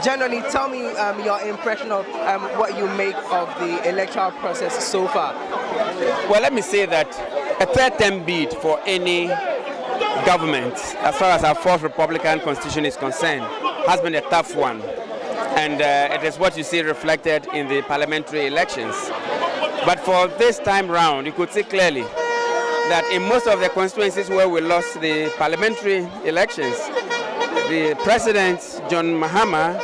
generally, tell me your impression of what you make of the electoral process so far. Well, let me say that a third-term bid for any government, as far as our fourth Republican Constitution is concerned, has been a tough one. And it is what you see reflected in the parliamentary elections. But for this time round, you could see clearly that in most of the constituencies where we lost the parliamentary elections, the President, John Mahama,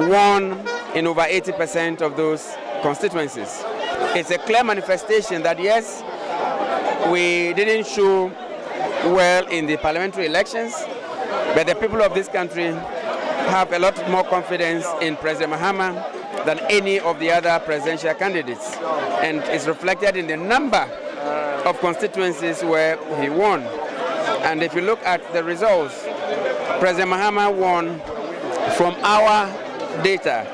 won in over 80% of those constituencies. It's a clear manifestation that yes, we didn't show well in the parliamentary elections, but the people of this country have a lot more confidence in President Mahama than any of the other presidential candidates. And it's reflected in the number of constituencies where he won. And if you look at the results, President Mahama won from our data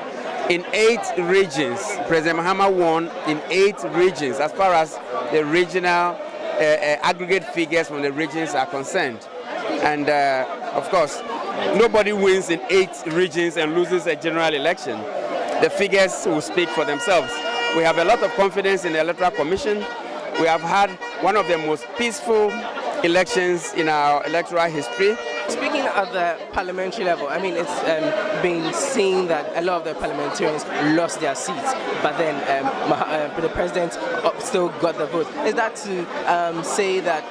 in 8 regions. President Mahama won in 8 regions as far as the regional aggregate figures from the regions are concerned. And of course, nobody wins in 8 regions and loses a general election. The figures will speak for themselves. We have a lot of confidence in the Electoral Commission. We have had one of the most peaceful elections in our electoral history. Speaking at the parliamentary level, I mean, it's been seen that a lot of the parliamentarians lost their seats, but then the president still got the vote. Is that to say that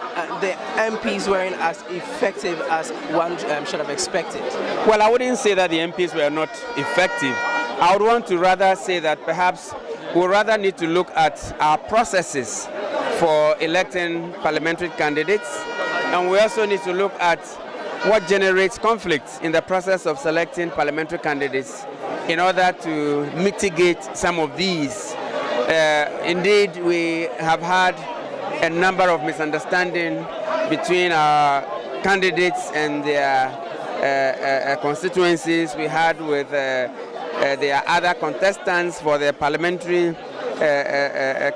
the MPs weren't as effective as one should have expected? Well, I wouldn't say that the MPs were not effective. I would want to rather say that perhaps we rather need to look at our processes for electing parliamentary candidates, and we also need to look at what generates conflict in the process of selecting parliamentary candidates in order to mitigate some of these. Indeed, we have had a number of misunderstandings between our candidates and their constituencies. We had with their other contestants for the parliamentary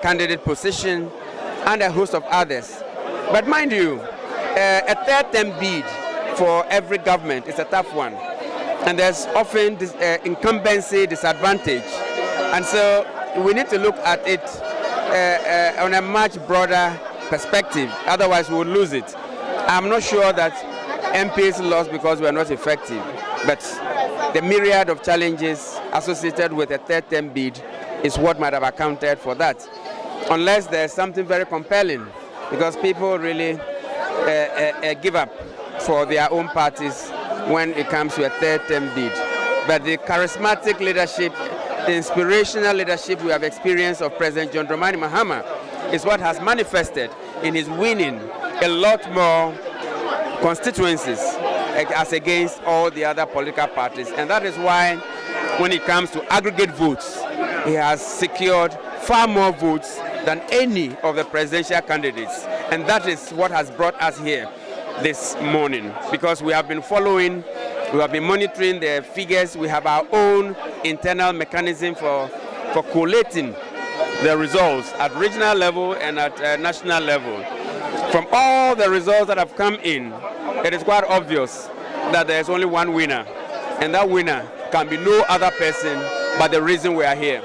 candidate position and a host of others. But mind you, a third-term bid for every government is a tough one, and there's often this, incumbency disadvantage, and so we need to look at it on a much broader perspective, otherwise we will lose it. I'm not sure that MPs lost because we are not effective, but the myriad of challenges associated with a third-term bid is what might have accounted for that, unless there's something very compelling, because people really give up for their own parties when it comes to a third-term bid. But the charismatic leadership, the inspirational leadership we have experienced of President John Dramani Mahama is what has manifested in his winning a lot more constituencies as against all the other political parties. And that is why when it comes to aggregate votes, he has secured far more votes than any of the presidential candidates. And that is what has brought us here this morning, because we have been following, we have been monitoring the figures. We have our own internal mechanism for collating the results at regional level and at national level. From all the results that have come in, it is quite obvious that there is only one winner, and that winner can be no other person but the reason we are here.